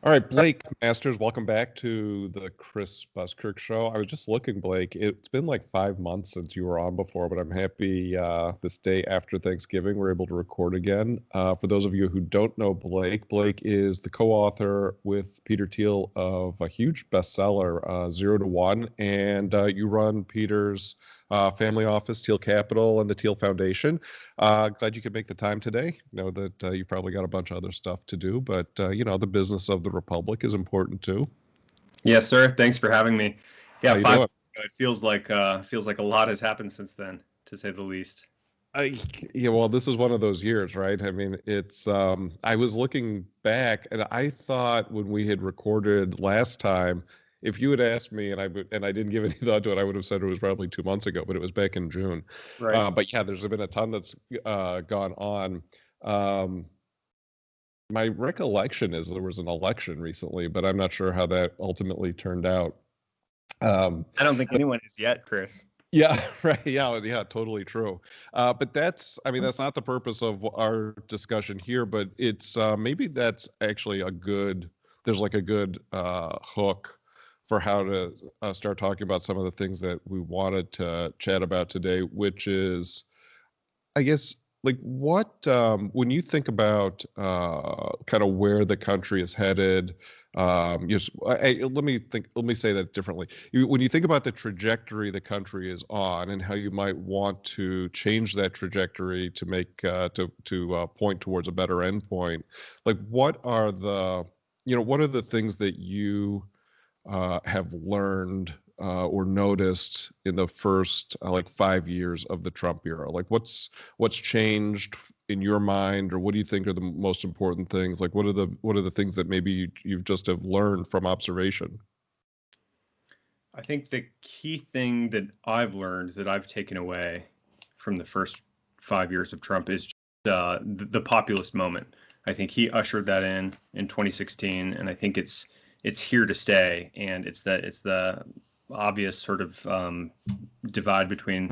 All right, Blake Masters, welcome back to the Chris Buskirk Show. I was just looking, Blake. It's been like 5 months since you were on before, but I'm happy this day after Thanksgiving we're able to record again. For those of you who don't know Blake is the co-author with Peter Thiel of a huge bestseller, 0 to 1, and you run Peter's family office, Thiel Capital, and the Thiel Foundation. Glad you could make the time today. Know that you've probably got a bunch of other stuff to do, but the business of the Republic is important too. Yes, sir. Thanks for having me. How Yeah, you 5 doing? It feels like a lot has happened since then, to say the least. Well, this is one of those years, right? I mean, it's I was looking back and I thought when we had recorded last time, if you had asked me and I didn't give any thought to it, I would have said it was probably 2 months ago, but it was back in June. Right. But yeah, there's been a ton that's gone on. My recollection is there was an election recently, but I'm not sure how that ultimately turned out. I don't think anyone is yet, Chris. Yeah, right. Yeah, totally true. But that's not the purpose of our discussion here, but it's maybe that's actually there's like a good hook for how to start talking about some of the things that we wanted to chat about today, which is, I guess, like what, when you think about kind of where the country is headed, let me say that differently. When you think about the trajectory the country is on and how you might want to change that trajectory to make to point towards a better endpoint, like what are the things that you have learned or noticed in the first 5 years of the Trump era? Like what's changed in your mind, or what do you think are the most important things? Like what are the things that maybe you just have learned from observation? I think the key thing that I've learned, that I've taken away from the first 5 years of Trump, is the populist moment. I think he ushered that in 2016, and I think it's here to stay. And it's the obvious sort of divide between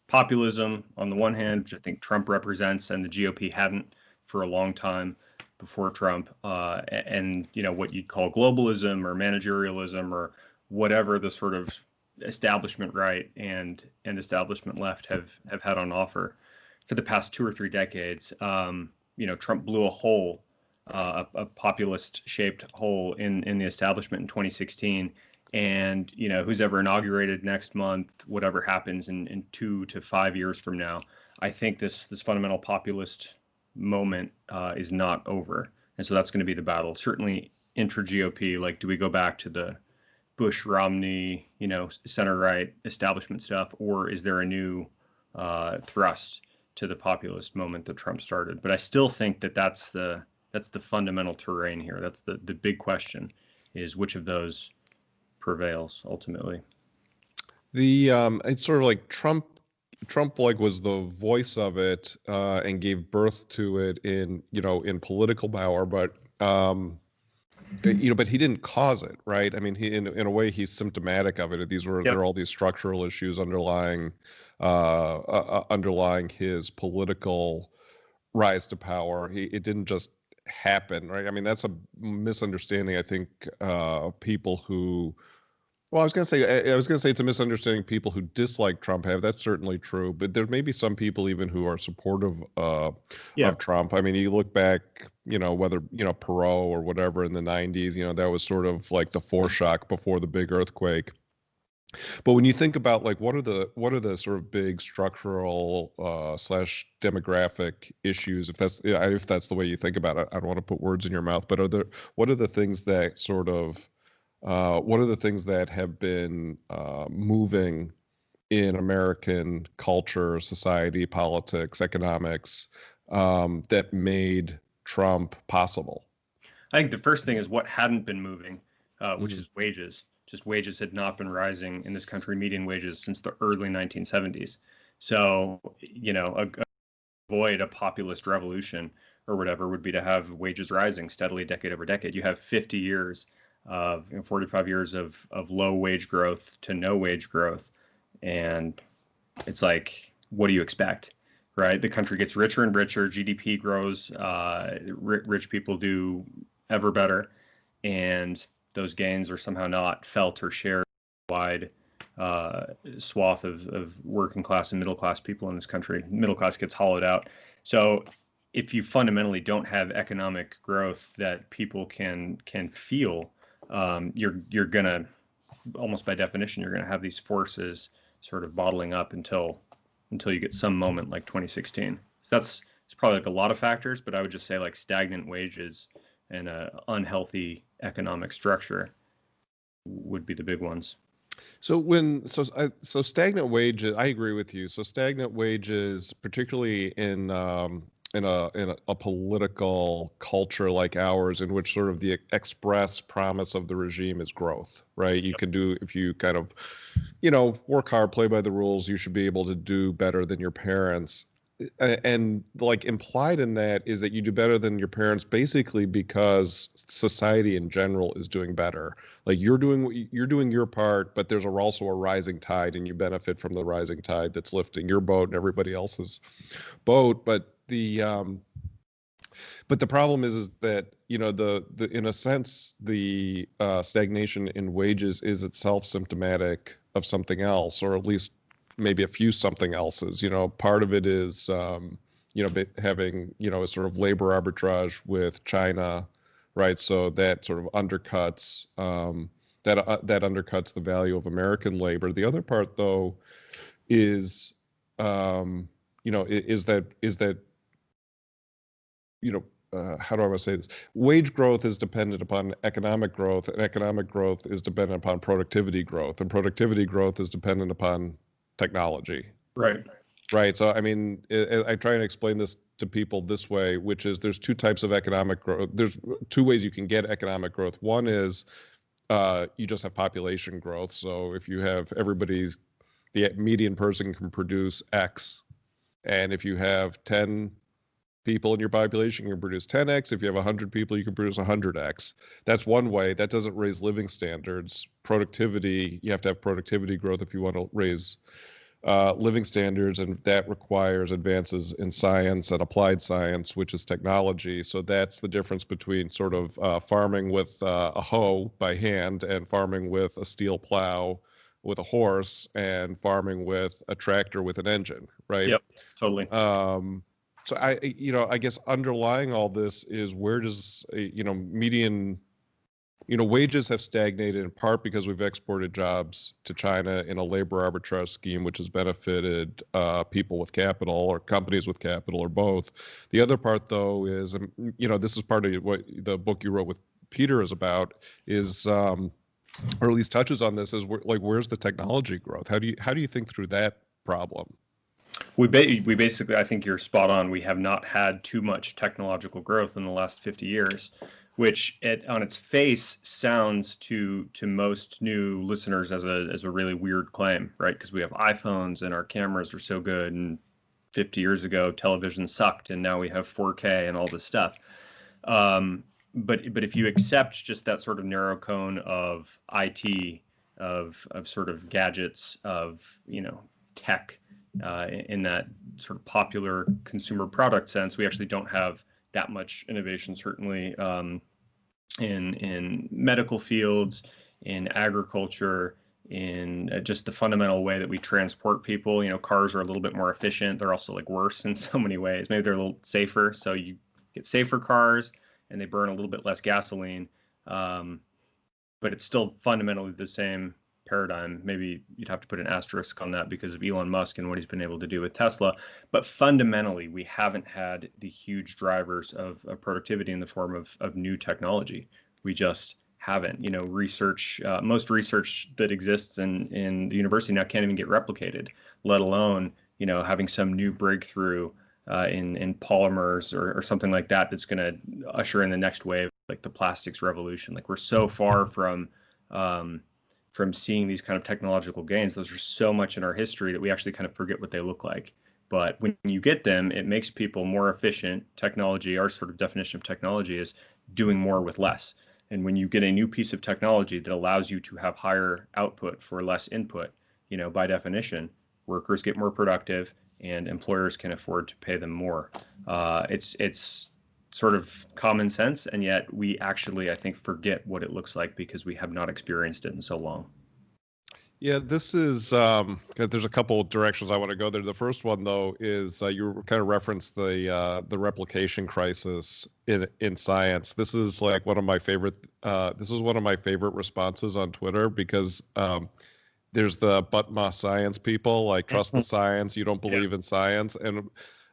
populism on the one hand, which I think Trump represents, and the GOP hadn't for a long time before Trump, and what you'd call globalism or managerialism or whatever the sort of establishment right and establishment left have had on offer for the past 2 or 3 decades. Trump blew a hole, a populist-shaped hole in the establishment in 2016. And who's ever inaugurated next month, whatever happens in 2 to 5 years from now, I think this fundamental populist moment is not over, and so that's going to be the battle. Certainly, intra-GOP, like, do we go back to the Bush-Romney, center-right establishment stuff, or is there a new thrust to the populist moment that Trump started? But I still think that's the fundamental terrain here. That's the big question: is which of those prevails ultimately. It's sort of like Trump like was the voice of it and gave birth to it in political power, but but he didn't cause it, right? I mean, he in a way he's symptomatic of it. There are all these structural issues underlying his political rise to power. It didn't just happen, right? I mean, that's a misunderstanding. I think people who, well, I was gonna say it's a misunderstanding people who dislike Trump have. That's certainly true, but there may be some people even who are supportive of Trump. I mean, you look back, whether Perot or whatever in the 90s, that was sort of like the foreshock before the big earthquake. But when you think about like what are the sort of big structural slash demographic issues, if that's the way you think about it, I don't want to put words in your mouth, but what are the things that sort of what are the things that have been moving in American culture, society, politics, economics that made Trump possible? I think the first thing is what hadn't been moving, which is wages. Just wages had not been rising in this country, median wages, since the early 1970s. So, avoid a populist revolution or whatever would be to have wages rising steadily decade over decade. You have 50 years of 45 years of low wage growth to no wage growth. And it's like, what do you expect, right? The country gets richer and richer, GDP grows, rich people do ever better. and those gains are somehow not felt or shared wide swath of working class and middle class people in this country. Middle class gets hollowed out. So if you fundamentally don't have economic growth that people can feel, you're gonna, almost by definition, you're gonna have these forces sort of bottling up until you get some moment like 2016. So it's probably like a lot of factors, but I would just say like stagnant wages and a unhealthy economic structure would be the big ones. So stagnant wages, I agree with you. So stagnant wages, particularly in a political culture like ours, in which sort of the express promise of the regime is growth, right? You can do, if you kind of, work hard, play by the rules, you should be able to do better than your parents. And like implied in that is that you do better than your parents basically because society in general is doing better. Like you're doing your part, but there's also a rising tide, and you benefit from the rising tide that's lifting your boat and everybody else's boat. But the problem is that the in a sense the stagnation in wages is itself symptomatic of something else, or at least maybe a few something else's. Part of it is having a sort of labor arbitrage with China, right? So that sort of undercuts that undercuts the value of American labor. The other part, though, is is that how do I want to say this? Wage growth is dependent upon economic growth, and economic growth is dependent upon productivity growth, and productivity growth is dependent upon technology. Right. Right. So, I mean, I try and explain this to people this way, which is there's two types of economic growth. There's two ways you can get economic growth. One is you just have population growth. So if you have the median person can produce X, and if you have 10 people in your population, you can produce 10x. If you have 100 people, you can produce 100x. That's one way. That doesn't raise living standards. Productivity, you have to have productivity growth if you want to raise living standards, and that requires advances in science and applied science, which is technology. So that's the difference between sort of farming with a hoe by hand and farming with a steel plow with a horse and farming with a tractor with an engine, right? Yep, totally. So I guess underlying all this is where does, median, wages have stagnated in part because we've exported jobs to China in a labor arbitrage scheme, which has benefited people with capital or companies with capital or both. The other part, though, is, this is part of what the book you wrote with Peter is about, is, or at least touches on this, is where's the technology growth? How do you think through that problem? We basically, I think you're spot on. We have not had too much technological growth in the last 50 years, which on its face sounds to most new listeners as a really weird claim, right? Because we have iPhones and our cameras are so good, and 50 years ago television sucked, and now we have 4K and all this stuff. But if you accept just that sort of narrow cone of IT, of sort of gadgets, of tech, in that sort of popular consumer product sense, we actually don't have that much innovation, certainly in medical fields, in agriculture, in just the fundamental way that we transport people. Cars are a little bit more efficient. They're also like worse in so many ways. Maybe they're a little safer. So you get safer cars and they burn a little bit less gasoline. But it's still fundamentally the same paradigm. Maybe you'd have to put an asterisk on that because of Elon Musk and what he's been able to do with Tesla. But fundamentally, we haven't had the huge drivers of productivity in the form of new technology. We just haven't. Most research that exists in the university now can't even get replicated, let alone having some new breakthrough in polymers or something like that that's going to usher in the next wave, like the plastics revolution. Like, we're so far from seeing these kind of technological gains. Those are so much in our history that we actually kind of forget what they look like. But when you get them, it makes people more efficient. Technology, our sort of definition of technology, is doing more with less. And when you get a new piece of technology that allows you to have higher output for less input, by definition, workers get more productive and employers can afford to pay them more. It's sort of common sense, and yet we actually, I think, forget what it looks like because we have not experienced it in so long. Yeah, this is there's a couple of directions I want to go there. The first one though is you kind of referenced the replication crisis in science. This is like one of my favorite this is one of my favorite responses on Twitter because there's the but ma science people, like trust the science, you don't believe in science, and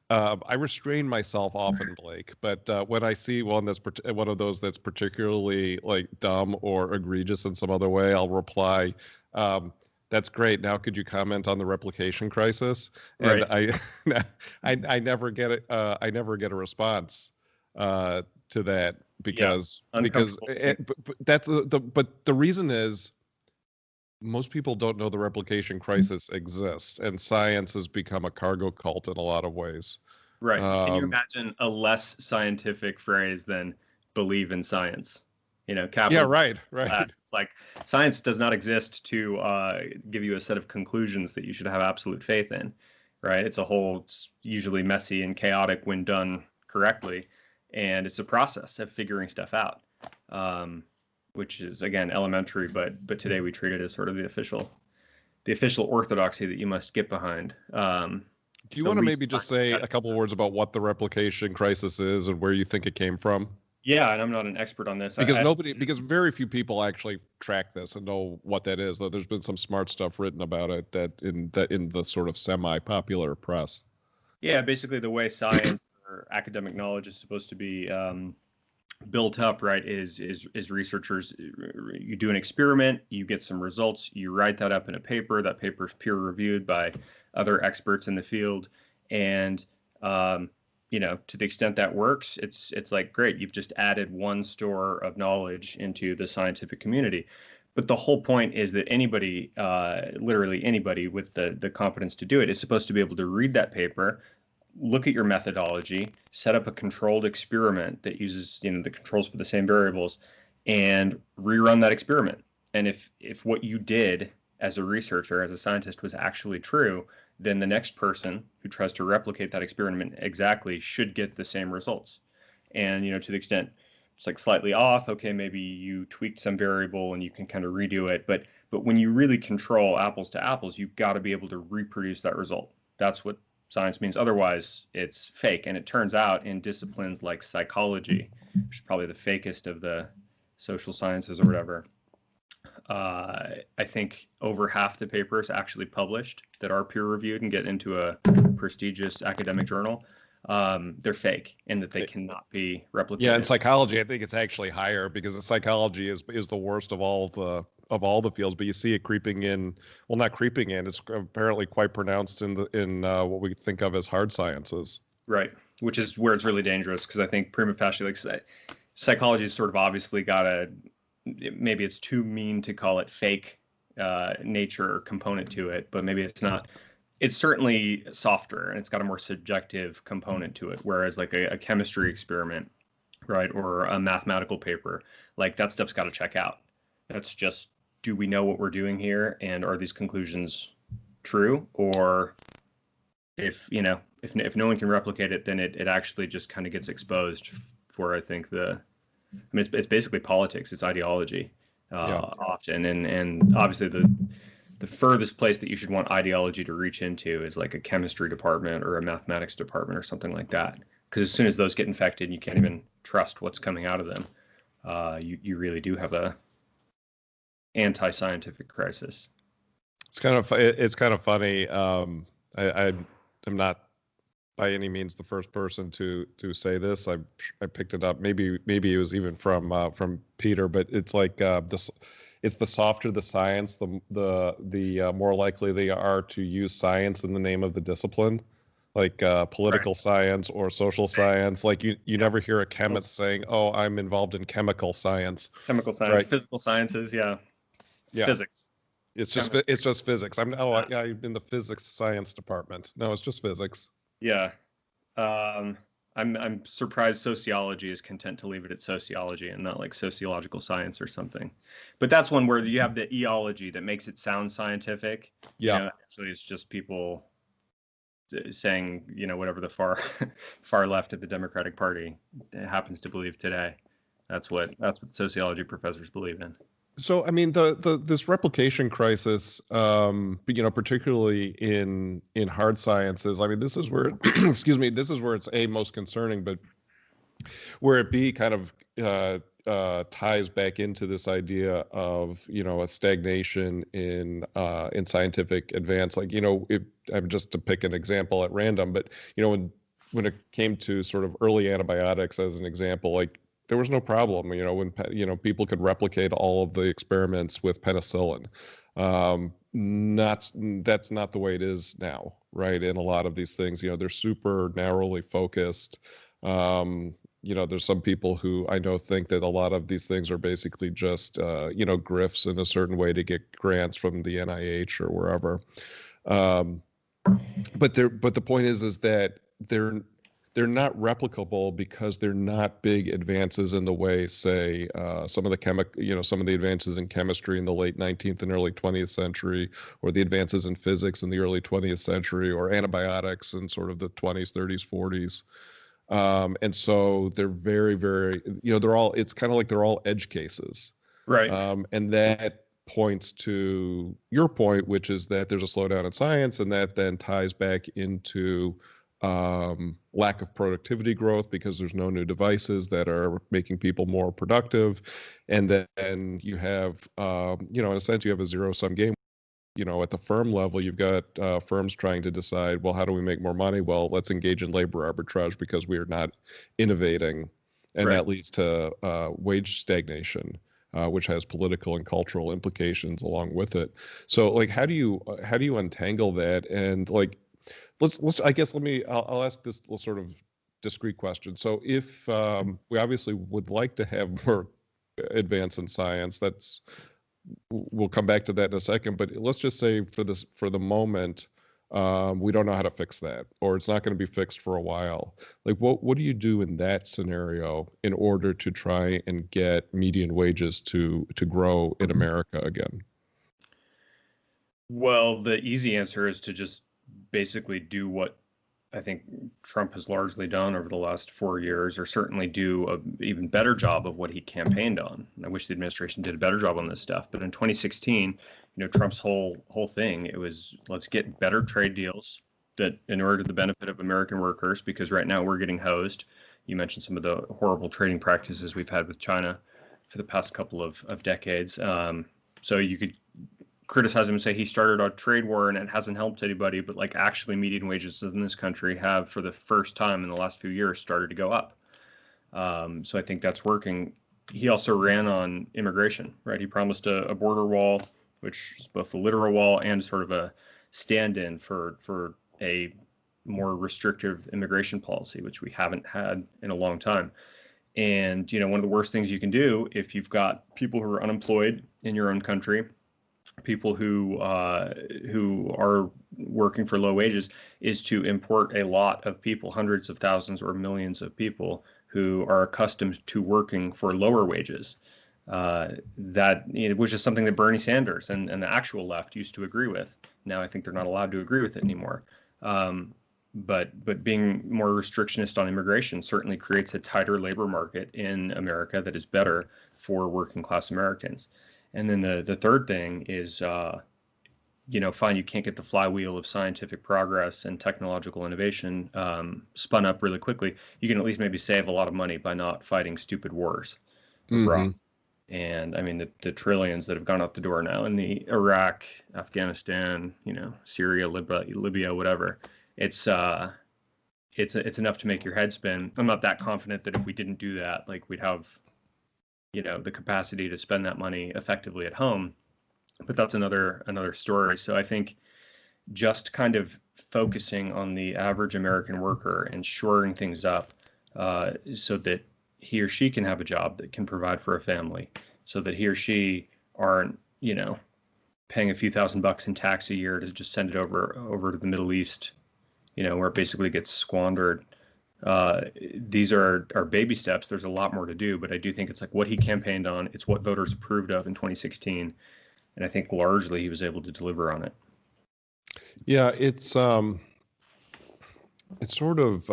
I restrain myself often, Blake, but when I see one one of those that's particularly like dumb or egregious in some other way, I'll reply, that's great. Now, could you comment on the replication crisis? And Right. I never get it. I never get a response to that because Uncomfortable. but that's but the reason is most people don't know the replication crisis exists, and science has become a cargo cult in a lot of ways. Right. Can you Um, imagine a less scientific phrase than believe in science? yeah, Capitalism. right. It's like science does not exist to give you a set of conclusions that you should have absolute faith in, right? It's usually messy and chaotic when done correctly, and it's a process of figuring stuff out, which is again elementary, but today we treat it as sort of the official orthodoxy that you must get behind. Do you The want to least maybe just say scientific. a couple words about what the replication crisis is and where you think it came from? Yeah, and I'm not an expert on this. Because very few people actually track this and know what that is, though there's been some smart stuff written about it that in the sort of semi-popular press. Yeah, basically the way science or academic knowledge is supposed to be built up, right, is researchers, you do an experiment, you get some results, you write that up in a paper. That paper is peer reviewed by other experts in the field, and to the extent that works, it's like great, you've just added one store of knowledge into the scientific community. But the whole point is that anybody, literally anybody with the competence to do it, is supposed to be able to read that paper, look at your methodology, set up a controlled experiment that uses the controls for the same variables, and rerun that experiment. And if what you did as a researcher, as a scientist, was actually true, then the next person who tries to replicate that experiment exactly should get the same results. And to the extent it's like slightly off, okay, maybe you tweaked some variable and you can kind of redo it. But when you really control apples to apples, you've got to be able to reproduce that result. That's what science means. Otherwise, it's fake. And it turns out in disciplines like psychology, which is probably the fakest of the social sciences or whatever, I think over half the papers actually published that are peer reviewed and get into a prestigious academic journal, they're fake and that they cannot be replicated. Yeah, in psychology, I think it's actually higher because the psychology is the worst of all the fields. But you see it creeping in. Well, not creeping in. It's apparently quite pronounced in what we think of as hard sciences. Right, which is where it's really dangerous because I think prima facie, like psychology is sort of obviously maybe it's too mean to call it fake nature or component to it, but maybe it's not. It's certainly softer and it's got a more subjective component to it. Whereas like a chemistry experiment, right, or a mathematical paper, like that stuff's got to check out. That's just, do we know what we're doing here, and are these conclusions true? Or if no one can replicate it, then it actually just kind of gets exposed for, I think, it's basically politics, it's ideology often, and obviously the furthest place that you should want ideology to reach into is like a chemistry department or a mathematics department or something like that, because as soon as those get infected, you can't even trust what's coming out of them. You really do have a anti-scientific crisis. It's kind of funny. I'm not by any means the first person to say this. I picked it up. Maybe it was even from Peter, but it's like this. It's the softer the science, the more likely they are to use science in the name of the discipline, like political science or social science. Like you never hear a chemist saying, "Oh, I'm involved in chemical science." Chemical science, right? Physical sciences, it's physics. It's just physics. I'm in the physics science department. No, it's just physics. Yeah. I'm surprised sociology is content to leave it at sociology and not like sociological science or something. But that's one where you have the eology that makes it sound scientific. Yeah. Actually, it's just people saying, whatever the far left of the Democratic Party happens to believe today. That's what sociology professors believe in. So, I mean, this replication crisis, particularly in hard sciences, I mean, this is where, excuse me, this is where it's most concerning, but where it kind of ties back into this idea of a stagnation in scientific advance. Like I'm just to pick an example at random, but when it came to sort of early antibiotics as an example, like there was no problem. When people could replicate all of the experiments with penicillin. That's not the way it is now, right? In a lot of these things, they're super narrowly focused. There's some people who I know think that a lot of these things are basically just, grifts in a certain way to get grants from the NIH or wherever. But the point is that they're not replicable because they're not big advances in the way, say, some of the advances in chemistry in the late 19th and early 20th century, or the advances in physics in the early 20th century, or antibiotics in sort of the 20s, 30s, 40s. And so they're very, very, it's kind of like they're all edge cases. Right. And that points to your point, which is that there's a slowdown in science, and that then ties back into lack of productivity growth because there's no new devices that are making people more productive. And then you have, in a sense, you have a zero-sum game. At the firm level, you've got firms trying to decide, well, how do we make more money? Well, let's engage in labor arbitrage because we are not innovating. And Right. that leads to wage stagnation, which has political and cultural implications along with it. So, like, how do you untangle that? And like, I'll ask this sort of discrete question. So if we obviously would like to have more advance in science, we'll come back to that in a second, but let's just say for the moment, we don't know how to fix that, or it's not going to be fixed for a while. Like, what do you do in that scenario in order to try and get median wages to grow in America again? Well, the easy answer is to just basically do what I think Trump has largely done over the last 4 years, or certainly do an even better job of what he campaigned on. And I wish the administration did a better job on this stuff. But in 2016, Trump's whole thing, it was, let's get better trade deals that in order to the benefit of American workers, because right now we're getting hosed. You mentioned some of the horrible trading practices we've had with China for the past couple of decades. So you could criticize him and say he started a trade war and it hasn't helped anybody, but like actually median wages in this country have, for the first time in the last few years, started to go up. So I think that's working. He also ran on immigration, right? He promised a border wall, which is both a literal wall and sort of a stand-in for a more restrictive immigration policy, which we haven't had in a long time. And one of the worst things you can do if you've got people who are unemployed in your own country, people who are working for low wages, is to import a lot of people, hundreds of thousands or millions of people who are accustomed to working for lower wages. Which is something that Bernie Sanders and the actual left used to agree with. Now I think they're not allowed to agree with it anymore. But being more restrictionist on immigration certainly creates a tighter labor market in America that is better for working class Americans. And then the third thing is, fine, you can't get the flywheel of scientific progress and technological innovation spun up really quickly. You can at least maybe save a lot of money by not fighting stupid wars abroad. And I mean, the trillions that have gone out the door now in the Iraq, Afghanistan, Syria, Libya, whatever. It's enough to make your head spin. I'm not that confident that if we didn't do that, like we'd have the capacity to spend that money effectively at home, but that's another story. So I think just kind of focusing on the average American worker and shoring things up so that he or she can have a job that can provide for a family, so that he or she aren't, paying a few $1,000s in tax a year to just send it over to the Middle East, where it basically gets squandered. These are baby steps. There's a lot more to do, but I do think it's like what he campaigned on. It's what voters approved of in 2016. And I think largely he was able to deliver on it. Yeah, it's it's sort of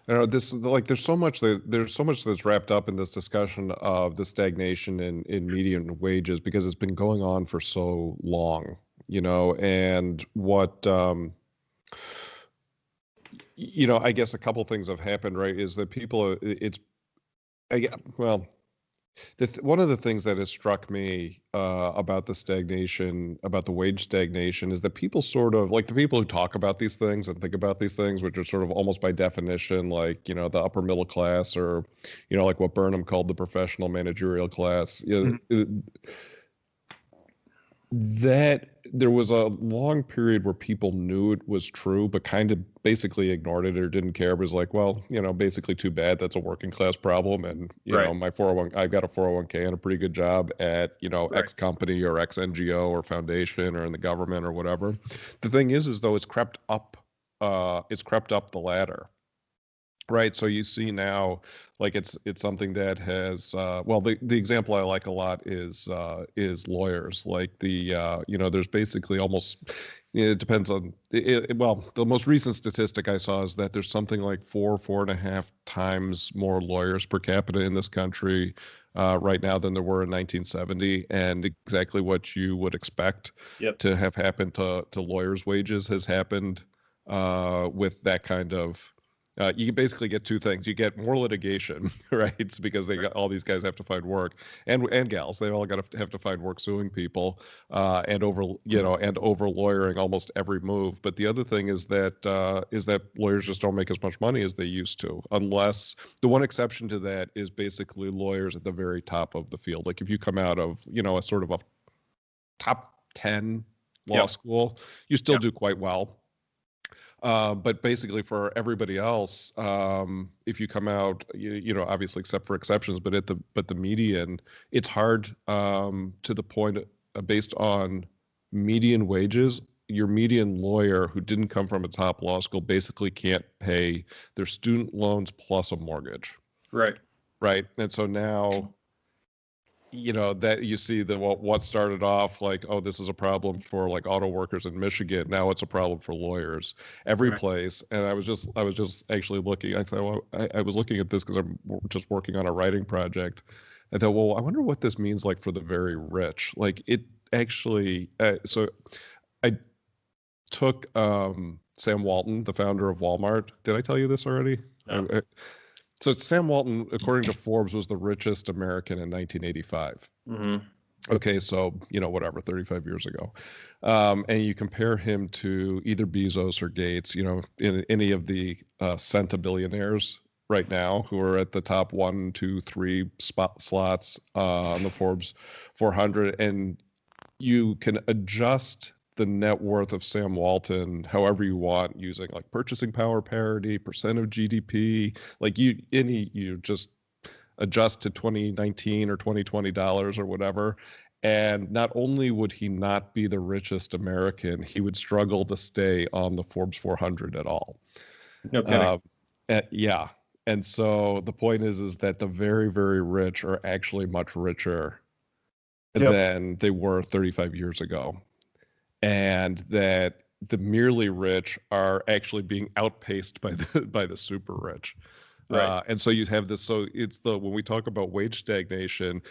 I don't know, this like there's so much that's wrapped up in this discussion of the stagnation in median wages because it's been going on for so long, and what I guess a couple things have happened, right? Is that well, one of the things that has struck me about the stagnation, about the wage stagnation, is that people sort of like the people who talk about these things and think about these things, which are sort of almost by definition, like, the upper middle class, or, like what Burnham called the professional managerial class. That there was a long period where people knew it was true, but kind of basically ignored it or didn't care. It was like, well, basically too bad. That's a working class problem. And, Right. my 401, I've got a 401k and a pretty good job at, Right. X company or X NGO or foundation or in the government or whatever. The thing is though, it's crept up the ladder. Right. So you see now, like it's something that has the example I like a lot is lawyers. Like there's basically almost, it depends on well, the most recent statistic I saw is that there's something like 4.5 times more lawyers per capita in this country right now than there were in 1970, and exactly what you would expect Yep. to have happened to lawyers' wages has happened with that kind of you basically get two things. You get more litigation, right? It's because all these guys have to find work, and gals, they all got to have to find work suing people, and over lawyering almost every move. But the other thing is that lawyers just don't make as much money as they used to, unless the one exception to that is basically lawyers at the very top of the field. Like if you come out of a sort of a top 10 law school, you still do quite well. But basically for everybody else, if you come out, obviously except for exceptions, but the median, it's hard to the point based on median wages. Your median lawyer who didn't come from a top law school basically can't pay their student loans plus a mortgage. Right. Right. And so now, that you see that what started off like, oh, this is a problem for like auto workers in Michigan. Now it's a problem for lawyers every place. And I was just actually looking. I thought, well, I was looking at this because I'm just working on a writing project. I thought, well, I wonder what this means like for the very rich. Like it actually. So I took Sam Walton, the founder of Walmart. Did I tell you this already? No. So Sam Walton, according to Forbes, was the richest American in 1985. Mm-hmm. Okay, so whatever, 35 years ago, and you compare him to either Bezos or Gates, in any of the centibillionaires right now who are at the top 1, 2, 3 slots on the Forbes 400, and you can adjust the net worth of Sam Walton however you want, using like purchasing power parity, percent of GDP, like you just adjust to 2019 or 2020 dollars or whatever. And not only would he not be the richest American, he would struggle to stay on the Forbes 400 at all. No kidding. Yeah. And so the point is that the very, very rich are actually much richer than they were 35 years ago. And that the merely rich are actually being outpaced by the super rich. Right. And so you have this. So it's when we talk about wage stagnation,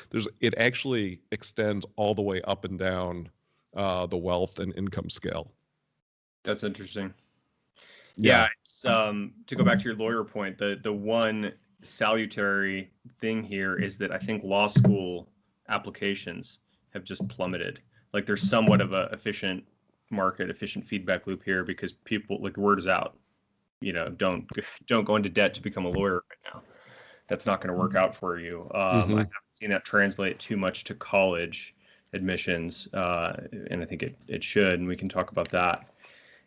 it actually extends all the way up and down the wealth and income scale. That's interesting. Yeah. It's, to go back to your lawyer point, the one salutary thing here is that I think law school applications have just plummeted. Like there's somewhat of a efficient feedback loop here because people, like, the word is out. Don't go into debt to become a lawyer right now. That's not going to work out for you. I haven't seen that translate too much to college admissions, and I think it should, and we can talk about that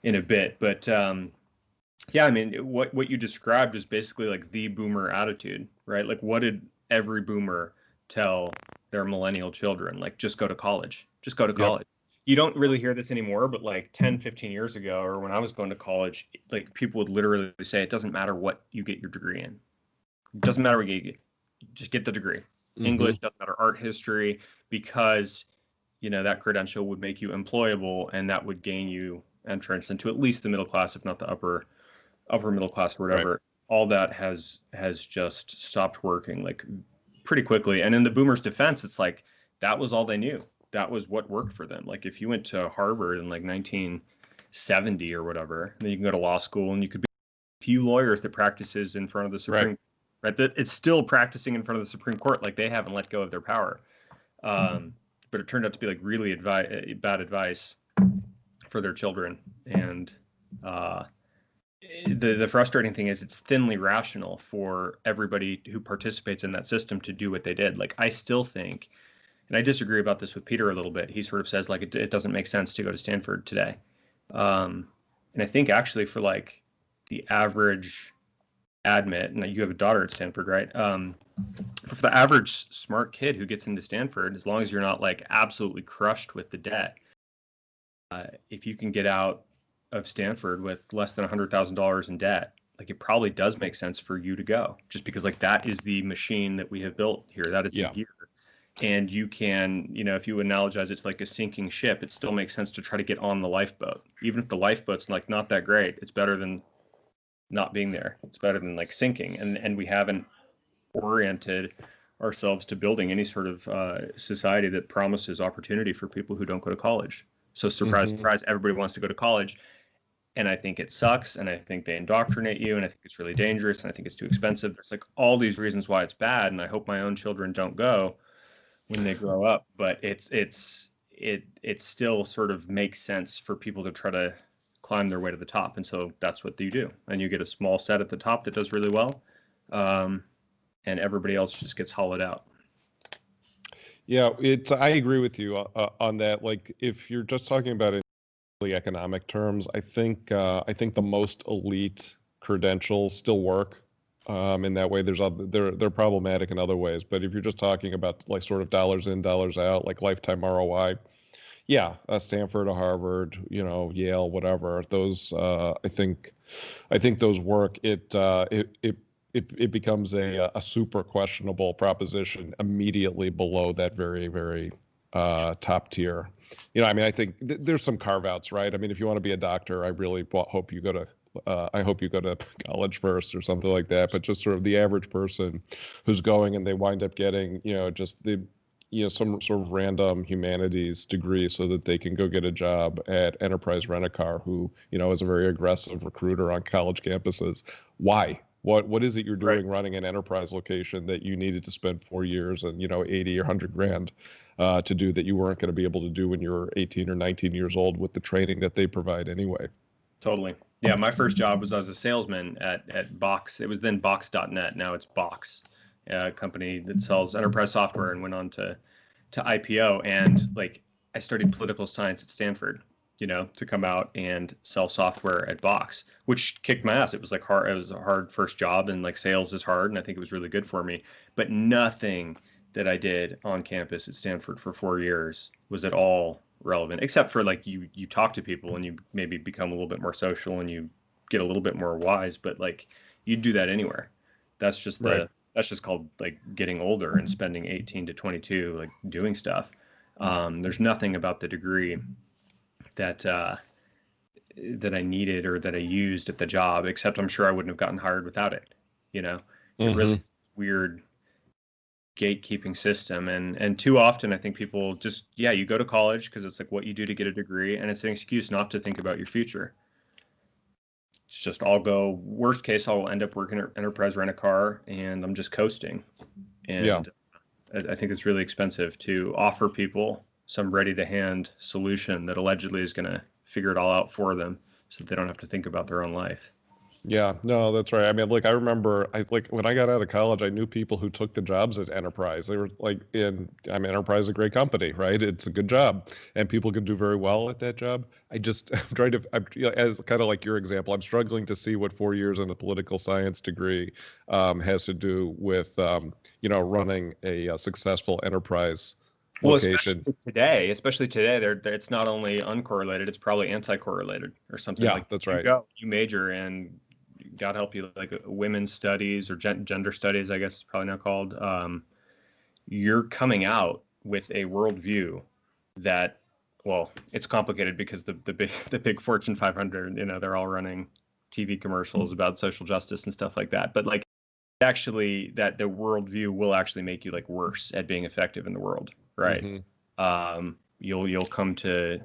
in a bit. But yeah, I mean, what you described is basically like the boomer attitude, right? Like, what did every boomer tell their millennial children? Like, just go to college. Just go to college. Yep. You don't really hear this anymore, but like 10, 15 years ago, or when I was going to college, like people would literally say, it doesn't matter what you get your degree in. It doesn't matter what you get. Just get the degree. English, doesn't matter, art history, because, that credential would make you employable and that would gain you entrance into at least the middle class, if not the upper middle class or whatever. Right. All that has just stopped working like pretty quickly. And in the boomers' defense, it's like that was all they knew. That was what worked for them. Like if you went to Harvard in like 1970 or whatever, then you can go to law school and you could be a few lawyers that practices in front of the Supreme, right? That it's still practicing in front of the Supreme Court, like they haven't let go of their power. But it turned out to be like really bad advice for their children. And the frustrating thing is it's thinly rational for everybody who participates in that system to do what they did. Like I still think, and I disagree about this with Peter a little bit. He sort of says like it doesn't make sense to go to Stanford today. And I think actually for like the average admit, and you have a daughter at Stanford, right? For the average smart kid who gets into Stanford, as long as you're not like absolutely crushed with the debt, if you can get out of Stanford with less than $100,000 in debt, like it probably does make sense for you to go, just because like that is the machine that we have built here. That is the gear. And you can, if you analogize it to like a sinking ship, it still makes sense to try to get on the lifeboat. Even if the lifeboat's like not that great, it's better than not being there. It's better than like sinking. And we haven't oriented ourselves to building any sort of society that promises opportunity for people who don't go to college. So surprise, surprise, everybody wants to go to college. And I think it sucks. And I think they indoctrinate you. And I think it's really dangerous. And I think it's too expensive. There's like all these reasons why it's bad. And I hope my own children don't go when they grow up. But it still sort of makes sense for people to try to climb their way to the top. And so that's what you do. And you get a small set at the top that does really well. And everybody else just gets hollowed out. Yeah, I agree with you on that. Like if you're just talking about it in economic terms, I think the most elite credentials still work. In that way, they're problematic in other ways. But if you're just talking about like sort of dollars in, dollars out, like lifetime ROI, yeah, Stanford or Harvard, Yale, whatever. Those I think those work. It becomes a super questionable proposition immediately below that very, very top tier. I think there's some carve outs, right? I mean, if you want to be a doctor, I really hope you go to college first or something like that. But just sort of the average person who's going and they wind up getting, just some sort of random humanities degree so that they can go get a job at Enterprise Rent-A-Car, who, is a very aggressive recruiter on college campuses. Why? What is it you're doing running an enterprise location that you needed to spend 4 years and 80 or 100 grand to do that you weren't going to be able to do when you were 18 or 19 years old with the training that they provide anyway? Totally. Yeah, my first job was as a salesman at Box. It was then Box.net. Now it's Box, a company that sells enterprise software, and went on to IPO. And like I studied political science at Stanford, to come out and sell software at Box, which kicked my ass. It was like hard. It was a hard first job, and like sales is hard, and I think it was really good for me. But nothing that I did on campus at Stanford for 4 years was at all relevant, except for like you talk to people and you maybe become a little bit more social and you get a little bit more wise. But like you do that anywhere. That's just that's just called like getting older and spending 18 to 22 like doing stuff. There's nothing about the degree that I needed or that I used at the job, except I'm sure I wouldn't have gotten hired without it. It really is weird gatekeeping system. And too often I think people just, you go to college because it's like what you do to get a degree, and it's an excuse not to think about your future. It's just worst case, I'll end up working at Enterprise Rent-A-Car and I'm just coasting. And I think it's really expensive to offer people some ready-to-hand solution that allegedly is going to figure it all out for them so that they don't have to think about their own life. Yeah, no, that's right. I mean, I remember, when I got out of college, I knew people who took the jobs at Enterprise. They were Enterprise is a great company, right? It's a good job, and people can do very well at that job. I'm trying to, as kind of like your example, I'm struggling to see what 4 years in a political science degree has to do with, running a successful enterprise location. Especially today, it's not only uncorrelated, it's probably anti-correlated or something. Yeah, that's right. You major in, God help you, like women's studies or gender studies, I guess it's probably now called. You're coming out with a worldview that well, it's complicated because the big Fortune 500, they're all running TV commercials about social justice and stuff like that. But like, actually, that the worldview will actually make you like worse at being effective in the world, right? Mm-hmm. You'll come to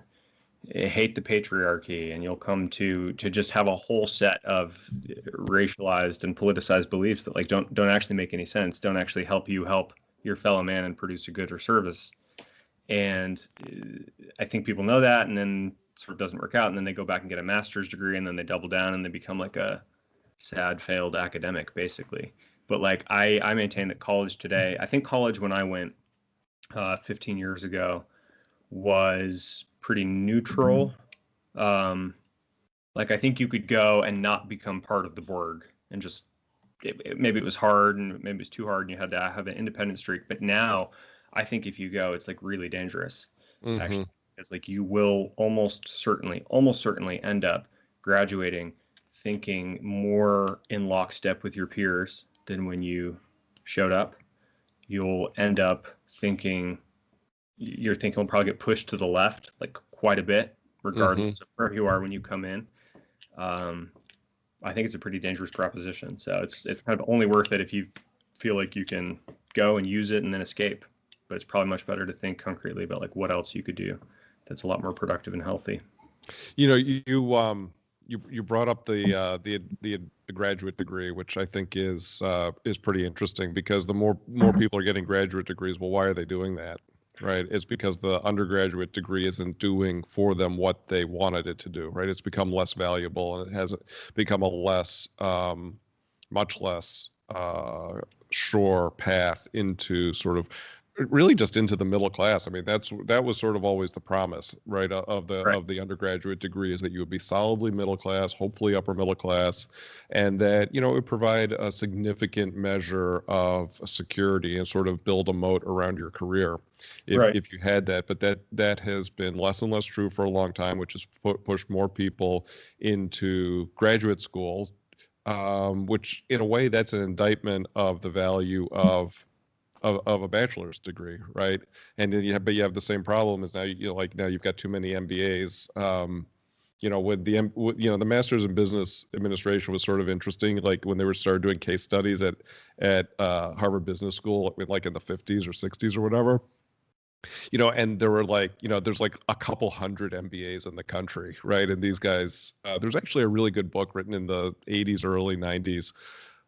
hate the patriarchy, and you'll come to just have a whole set of racialized and politicized beliefs that like don't actually make any sense, don't actually help you help your fellow man and produce a good or service. And I think people know that, and then sort of doesn't work out, and then they go back and get a master's degree, and then they double down, and they become like a sad failed academic, basically. But like I maintain that college today, I think college when I went 15 years ago was pretty neutral. Like I think you could go and not become part of the Borg, and just maybe it was hard, and maybe it was too hard, and you had to have an independent streak. But now I think if you go, it's like really dangerous, actually. It's like you will almost certainly end up graduating thinking more in lockstep with your peers than when you showed up. You'll end up thinking, your thinking will probably get pushed to the left like quite a bit, regardless of where you are when you come in. I think it's a pretty dangerous proposition. So it's kind of only worth it if you feel like you can go and use it and then escape. But it's probably much better to think concretely about like what else you could do that's a lot more productive and healthy. You brought up the graduate degree, which I think is pretty interesting, because the more people are getting graduate degrees, well, why are they doing that? Right? It's because the undergraduate degree isn't doing for them what they wanted it to do, right? It's become less valuable, and it has become a much less sure path into sort of really just into the middle class. I mean, that was sort of always the promise, right, of the undergraduate degree, is that you would be solidly middle class, hopefully upper middle class, and that it would provide a significant measure of security and sort of build a moat around your career if you had that. But that has been less and less true for a long time, which has pushed more people into graduate school, which in a way that's an indictment of the value of a bachelor's degree, right? And then you have the same problem as now now you've got too many MBAs. With the master's in business administration was sort of interesting, like when they started doing case studies at Harvard Business School, like in the 50s or 60s or whatever. And there were there's like a couple hundred MBAs in the country, right? And these guys, there's actually a really good book written in the 80s or early 90s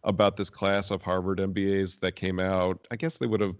about this class of Harvard MBAs that came out. I guess they would have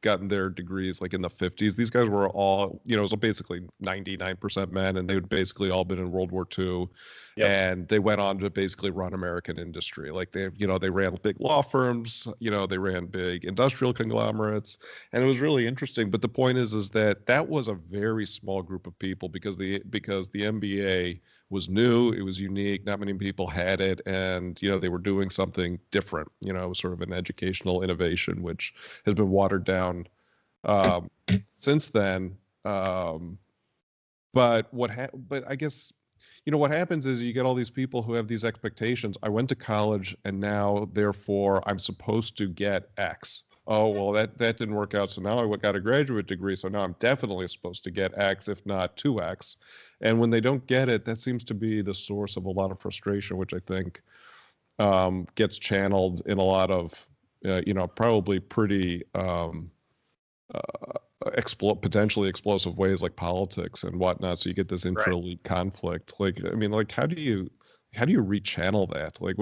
gotten their degrees like in the 50s. These guys were all, it was basically 99% men, and they had basically all been in World War II. Yep. And they went on to basically run American industry. Like they ran big law firms, they ran big industrial conglomerates, and it was really interesting. But the point is that was a very small group of people, because the MBA was new, it was unique, not many people had it, and they were doing something different. It was sort of an educational innovation, which has been watered down since then. But I guess what happens is you get all these people who have these expectations. I went to college, and now therefore I'm supposed to get X. Oh, well, that didn't work out, so now I got a graduate degree, so now I'm definitely supposed to get X, if not 2X. And when they don't get it, that seems to be the source of a lot of frustration, which I think gets channeled in a lot of, probably pretty potentially explosive ways, like politics and whatnot. So you get this intra-elite conflict. Like, I mean, like, how do you rechannel that? Like,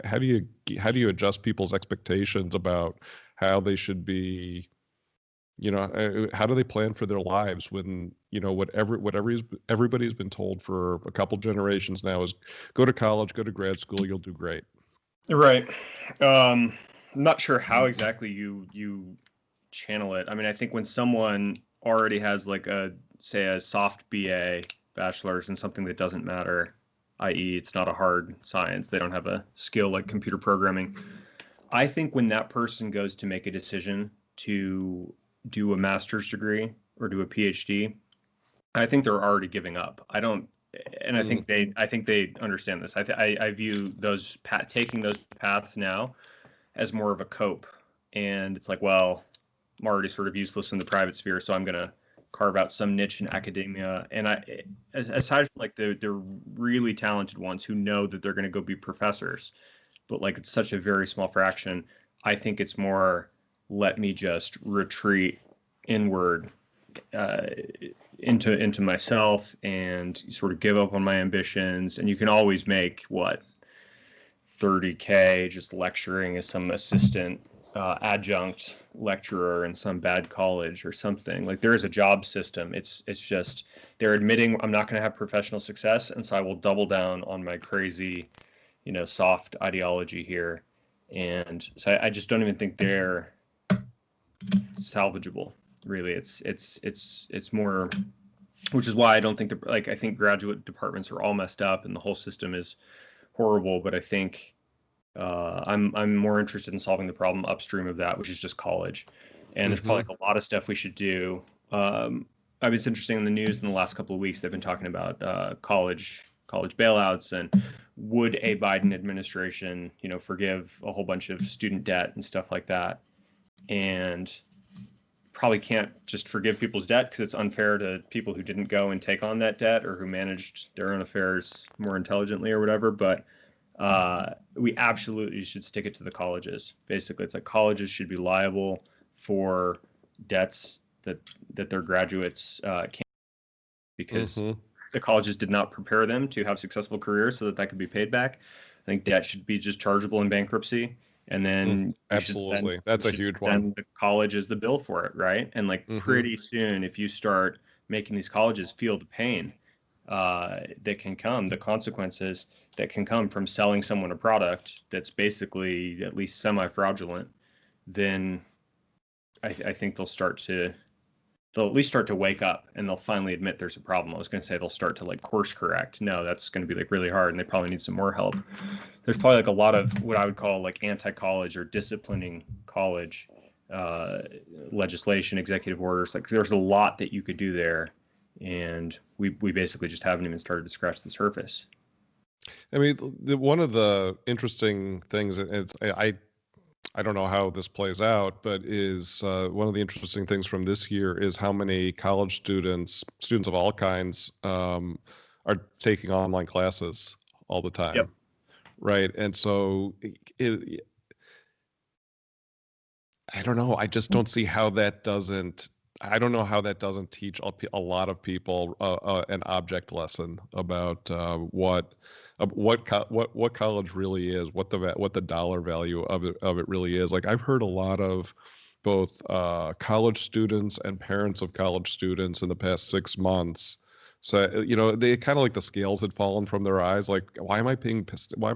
how do you adjust people's expectations about how they should be? How do they plan for their lives when whatever everybody's been told for a couple generations now is go to college, go to grad school, you'll do great. Right. I'm not sure how exactly you channel it. I mean, I think when someone already has like a soft BA, bachelor's in something that doesn't matter, i.e. it's not a hard science, they don't have a skill like computer programming. I think when that person goes to make a decision to do a master's degree or do a PhD, I think they're already giving up. I think they understand this. I view taking those paths now as more of a cope. And it's like, well, I'm already sort of useless in the private sphere, so I'm going to carve out some niche in academia. And aside from like the really talented ones who know that they're going to go be professors, but like it's such a very small fraction, I think it's more, let me just retreat inward into myself and sort of give up on my ambitions. And you can always make what, $30K just lecturing as some assistant adjunct lecturer in some bad college or something. Like there is a job system. It's just they're admitting I'm not going to have professional success, and so I will double down on my crazy, soft ideology here. And so I just don't even think they're salvageable. Really, it's more, which is why I don't think I think graduate departments are all messed up and the whole system is horrible. But I think I'm more interested in solving the problem upstream of that, which is just college. And there's probably like a lot of stuff we should do. I was interesting in the news in the last couple of weeks. They've been talking about college bailouts and would a Biden administration, forgive a whole bunch of student debt and stuff like that. And probably can't just forgive people's debt because it's unfair to people who didn't go and take on that debt or who managed their own affairs more intelligently or whatever. But we absolutely should stick it to the colleges. Basically, it's like colleges should be liable for debts that their graduates can't, because the colleges did not prepare them to have successful careers so that could be paid back. I think debt should be just chargeable in bankruptcy. And then absolutely, that's a huge one. And the college is the bill for it, right? And like pretty soon, if you start making these colleges feel the pain that can come, the consequences that can come from selling someone a product that's basically at least semi-fraudulent, then I think they'll at least start to wake up, and they'll finally admit there's a problem. I was going to say they'll start to like course correct. No, that's going to be like really hard, and they probably need some more help. There's probably like a lot of what I would call like anti-college or disciplining college legislation, executive orders. Like there's a lot that you could do there, and we basically just haven't even started to scratch the surface. I mean, one of the interesting things, I don't know how this plays out, but is one of the interesting things from this year is how many college students of all kinds, are taking online classes all the time. Yep. Right. And so I don't know. I just don't see how that doesn't. I don't know how that doesn't teach a lot of people an object lesson about what college really is, what the dollar value of it really is. Like I've heard a lot of both college students and parents of college students in the past 6 months. So they kind of like the scales had fallen from their eyes. Like why am I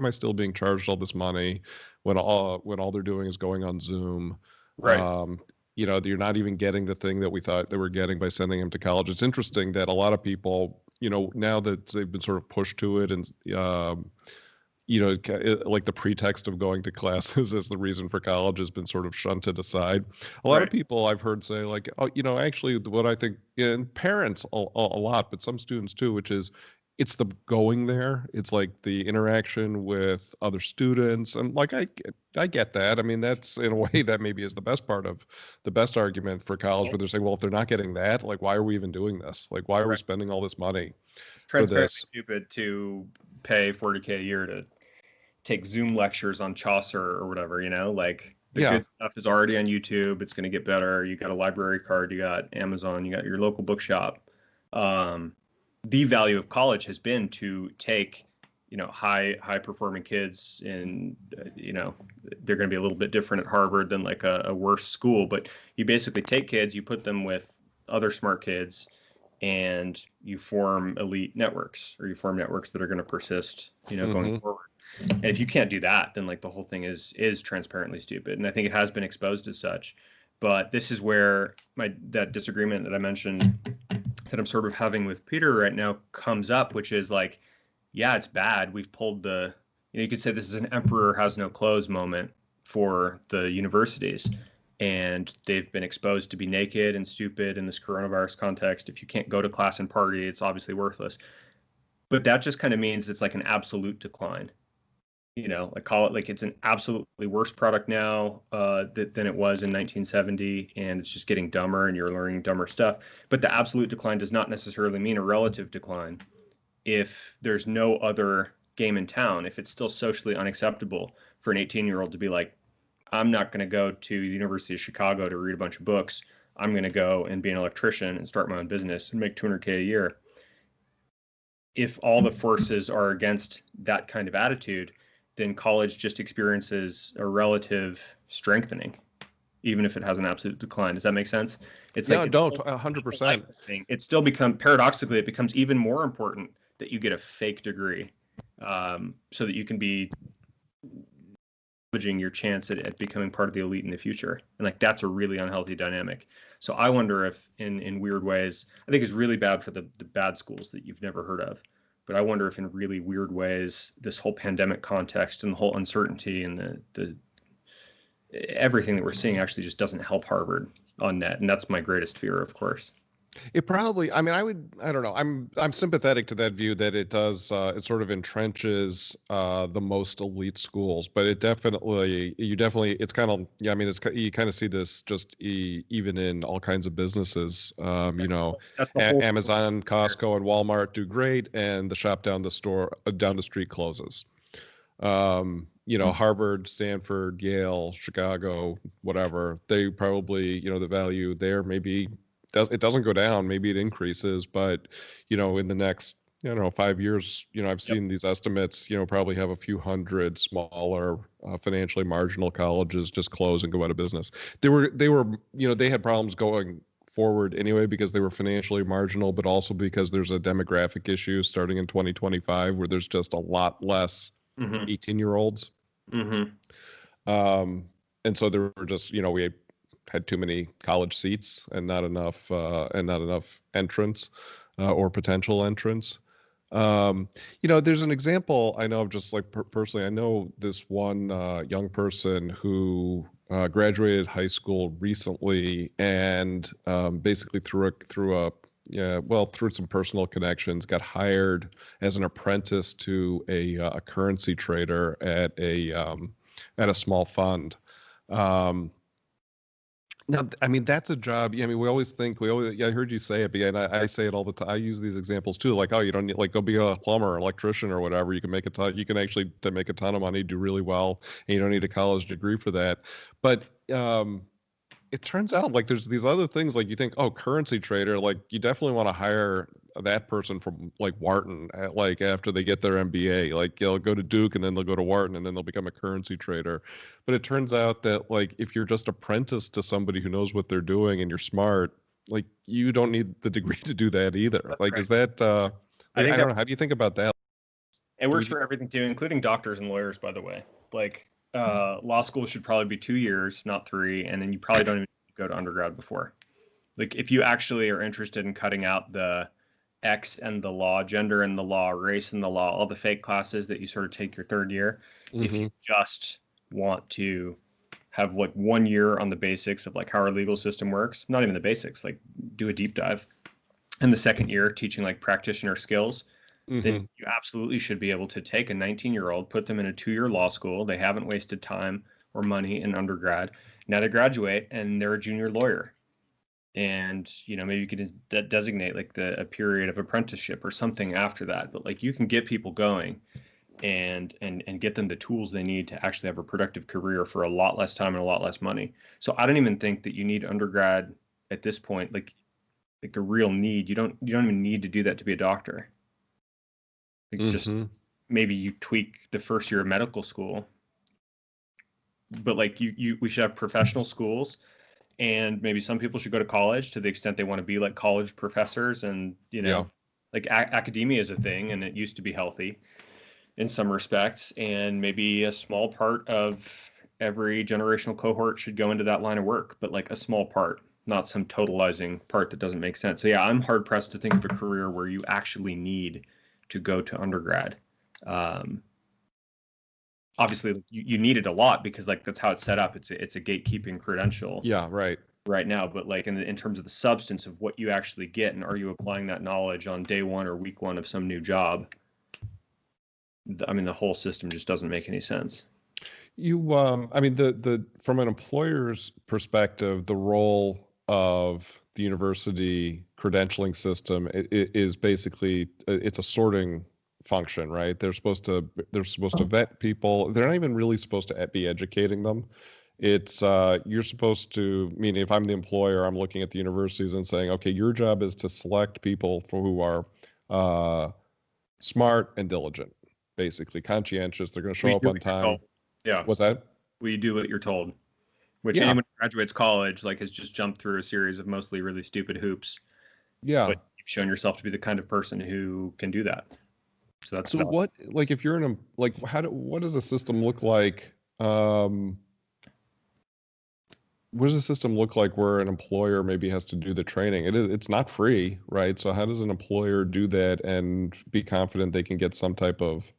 still being charged all this money when all they're doing is going on Zoom? Right. You're not even getting the thing that we thought they were getting by sending them to college. It's interesting that a lot of people, now that they've been sort of pushed to it and, like the pretext of going to classes as the reason for college has been sort of shunted aside. A lot of people I've heard say like, actually what I think, and parents a lot, but some students too, which is it's the going there. It's like the interaction with other students. And like, I get that. I mean, that's in a way that maybe is the best argument for college, but they're saying, well, if they're not getting that, like, why are we even doing this? Like, why are we spending all this money for this? It's stupid to pay $40K a year to take Zoom lectures on Chaucer or whatever, like the good stuff is already on YouTube. It's going to get better. You got a library card, you got Amazon, you got your local bookshop. The value of college has been to take, high performing kids, and they're going to be a little bit different at Harvard than like a worse school, but you basically take kids, you put them with other smart kids, and you form elite networks, or you form networks that are going to persist, going forward. And if you can't do that, then like the whole thing is transparently stupid. And I think it has been exposed as such. But this is where that disagreement that I mentioned that I'm sort of having with Peter right now comes up, which is like, yeah, it's bad. We've pulled you could say this is an emperor has no clothes moment for the universities. And they've been exposed to be naked and stupid in this coronavirus context. If you can't go to class and party, it's obviously worthless. But that just kind of means it's like an absolute decline. like call it like it's an absolutely worse product now than it was in 1970, and it's just getting dumber and you're learning dumber stuff. But the absolute decline does not necessarily mean a relative decline. If there's no other game in town, if it's still socially unacceptable for an 18-year-old to be like, I'm not going to go to the University of Chicago to read a bunch of books. I'm going to go and be an electrician and start my own business and make $200K a year. If all the forces are against that kind of attitude, then college just experiences a relative strengthening, even if it has an absolute decline. Does that make sense? It's no, like don't 100%. It's still paradoxically, it becomes even more important that you get a fake degree, so that you can be leveraging your chance at becoming part of the elite in the future. And like that's a really unhealthy dynamic. So I wonder if in weird ways, I think it's really bad for the bad schools that you've never heard of. But I wonder if in really weird ways, this whole pandemic context and the whole uncertainty and the everything that we're seeing actually just doesn't help Harvard on net. And that's my greatest fear, of course. It probably, I mean, I don't know. I'm sympathetic to that view that it does, it sort of entrenches the most elite schools, but it's kind of, yeah, I mean, you kind of see this just even in all kinds of businesses, Amazon, Costco, and Walmart do great, and the shop down the street closes. Harvard, Stanford, Yale, Chicago, whatever, they probably, the value there maybe it doesn't go down, maybe it increases, but in the next 5 years, I've seen these estimates, probably have a few hundred smaller financially marginal colleges just close and go out of business. They had problems going forward anyway because they were financially marginal, but also because there's a demographic issue starting in 2025 where there's just a lot less 18-year-olds. And so there were just, we had too many college seats and not enough entrants or potential entrants. There's an example I know of just like personally. I know this one young person who graduated high school recently and basically through some personal connections, got hired as an apprentice to a currency trader at a small fund. Now, I mean, that's a job. I mean, I heard you say it, but I say it all the time. I use these examples too, like, oh, you don't need, like, go be a plumber or electrician or whatever. You can make you can actually make a ton of money, do really well, and you don't need a college degree for that. But it turns out like there's these other things, like you think, oh, currency trader, like you definitely want to hire that person from like Wharton, like after they get their MBA, like they'll go to Duke and then they'll go to Wharton and then they'll become a currency trader. But it turns out that like if you're just apprenticed to somebody who knows what they're doing and you're smart, like you don't need the degree to do that either. That's like, right. Is that, I don't know, how do you think about that? It works for everything too, including doctors and lawyers, by the way. Like law school should probably be 2 years, not 3. And then you probably don't even go to undergrad before. Like if you actually are interested in cutting out the X and the law, gender and the law, race and the law, all the fake classes that you sort of take your third year. If you just want to have like 1 year on the basics of like how our legal system works, not even the basics, like do a deep dive. And the second year teaching like practitioner skills, then you absolutely should be able to take a 19-year-old, put them in a 2-year law school. They haven't wasted time or money in undergrad. Now they graduate and they're a junior lawyer. And, maybe you could designate like a period of apprenticeship or something after that. But like you can get people going and get them the tools they need to actually have a productive career for a lot less time and a lot less money. So I don't even think that you need undergrad at this point, like a real need. You don't even need to do that to be a doctor. Like just maybe you tweak the first year of medical school. But like we should have professional schools. And maybe some people should go to college to the extent they want to be like college professors. And, like academia is a thing and it used to be healthy in some respects. And maybe a small part of every generational cohort should go into that line of work, but like a small part, not some totalizing part that doesn't make sense. So yeah, I'm hard pressed to think of a career where you actually need to go to undergrad. Obviously you need it a lot because like that's how it's set up. It's a gatekeeping credential. Yeah, right now, but like in terms of the substance of what you actually get, and are you applying that knowledge on day one or week one of some new job? I mean, the whole system just doesn't make any sense. I mean, the from an employer's perspective, the role of the university credentialing system is basically it's a sorting function, right? They're supposed to vet people. They're not even really supposed to be educating them. It's you're supposed to, meaning if I'm the employer, I'm looking at the universities and saying, okay, your job is to select people who are smart and diligent, basically conscientious. They're going to show up on time. Yeah. What's that? We do what you're told, which Yeah. anyone who graduates college like has just jumped through a series of mostly really stupid hoops. Yeah. But you've shown yourself to be the kind of person who can do that. So that's So what, like, if you're in a, like, what does a system look like? What does a system look like where an employer maybe has to do the training? It's not free, right? So how does an employer do that and be confident they can get some type of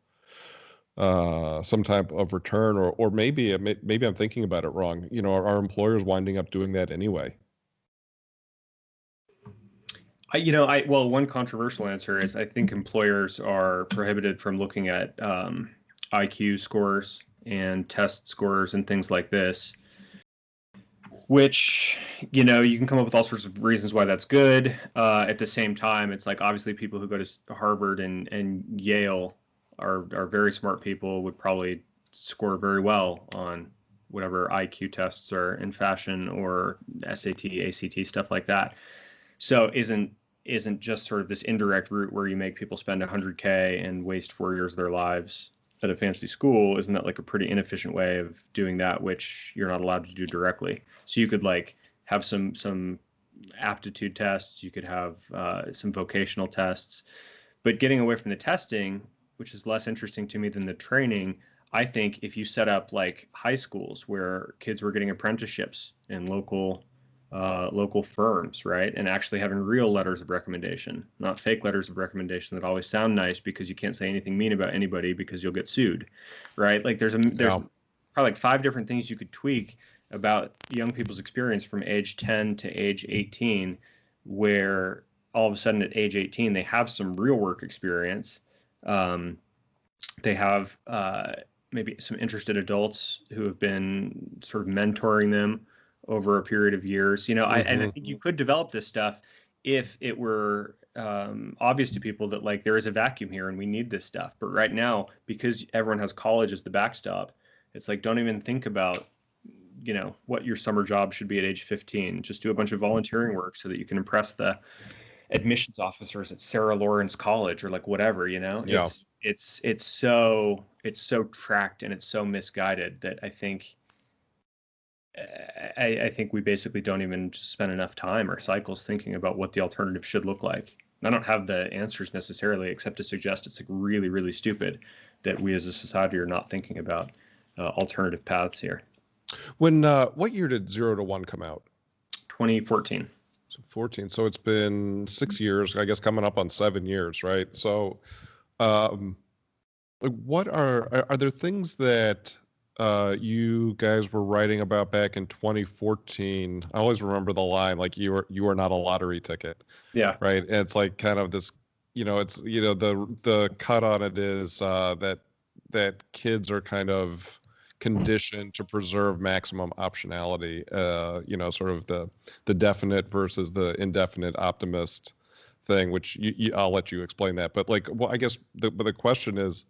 return, or maybe I'm thinking about it wrong. You know, are employers winding up doing that anyway? Well, one controversial answer is I think employers are prohibited from looking at IQ scores and test scores and things like this, which, you can come up with all sorts of reasons why that's good. At the same time, it's like obviously people who go to Harvard and Yale are very smart people, would probably score very well on whatever IQ tests are in fashion, or SAT, ACT, stuff like that. So isn't just sort of this indirect route where you make people spend $100K and waste 4 years of their lives at a fancy school, isn't that like a pretty inefficient way of doing that, which you're not allowed to do directly? So you could like have some aptitude tests, you could have some vocational tests, but getting away from the testing, which is less interesting to me than the training, I think if you set up like high schools where kids were getting apprenticeships in local firms, right, and actually having real letters of recommendation, not fake letters of recommendation that always sound nice because you can't say anything mean about anybody because you'll get sued, right? Like there's probably like 5 different things you could tweak about young people's experience from age 10 to age 18, where all of a sudden at age 18 they have some real work experience. They have maybe some interested adults who have been sort of mentoring them over a period of years. And I think you could develop this stuff if it were obvious to people that like there is a vacuum here and we need this stuff. But right now, because everyone has college as the backstop, it's like, don't even think about what your summer job should be at age 15. Just do a bunch of volunteering work so that you can impress the admissions officers at Sarah Lawrence College or like whatever. Yeah. It's so tracked and it's so misguided that I think we basically don't even spend enough time or cycles thinking about what the alternative should look like. I don't have the answers necessarily, except to suggest it's like really, really stupid that we as a society are not thinking about alternative paths here. When what year did 0 to 1 come out? 2014. So 14. So it's been 6 years, I guess, coming up on 7 years, right? So, what are there things that you guys were writing about back in 2014? I always remember the line, like you are not a lottery ticket. Yeah. Right. And it's like kind of this, it's the cut on it is that kids are kind of conditioned to preserve maximum optionality. Sort of the definite versus the indefinite optimist thing, which I'll let you explain that. But like, well, I guess the question is,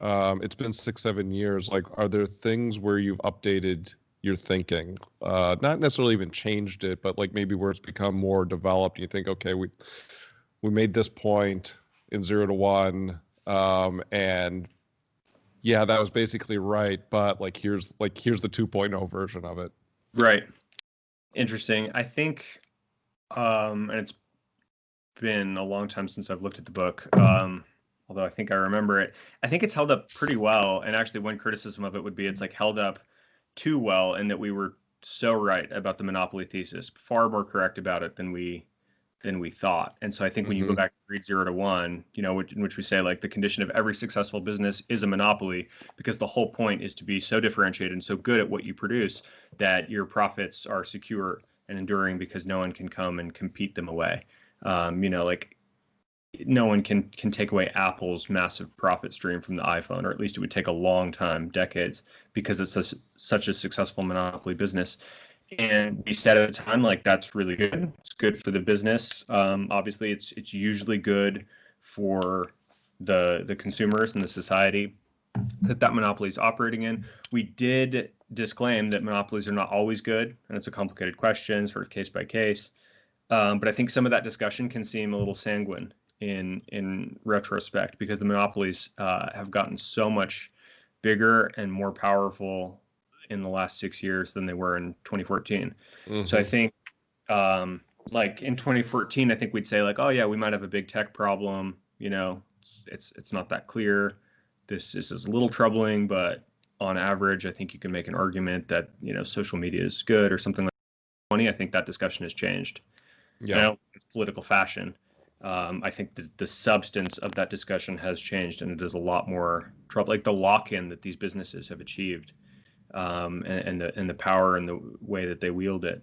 it's been 6-7 years. Like, are there things where you've updated your thinking, not necessarily even changed it, but like maybe where it's become more developed? You think, okay, we made this point in 0 to 1, and yeah, that was basically right, but like here's the 2.0 version of it. Right. Interesting. I think, and it's been a long time since I've looked at the book. Although I think I remember it. I think it's held up pretty well. And actually one criticism of it would be it's like held up too well, and that we were so right about the monopoly thesis, far more correct about it than we thought. And so I think when you go back and read 0 to 1, in which we say like the condition of every successful business is a monopoly, because the whole point is to be so differentiated and so good at what you produce that your profits are secure and enduring because no one can come and compete them away. Like no one can take away Apple's massive profit stream from the iPhone, or at least it would take a long time, decades, because it's such a successful monopoly business. And we said at the time, like, that's really good. It's good for the business. Obviously, it's usually good for the consumers and the society that monopoly is operating in. We did disclaim that monopolies are not always good, and it's a complicated question, sort of case by case. But I think some of that discussion can seem a little sanguine in retrospect, because the monopolies have gotten so much bigger and more powerful in the last 6 years than they were in 2014. Mm-hmm. So I think like in 2014, I think we'd say like, oh yeah, we might have a big tech problem. You know, it's not that clear. This is a little troubling, but on average, I think you can make an argument that, you know, social media is good or something like that. I think that discussion has changed. Yeah. Now it's political fashion. I think the substance of that discussion has changed, and it is a lot more trouble. Like the lock-in that these businesses have achieved, and the power and the way that they wield it.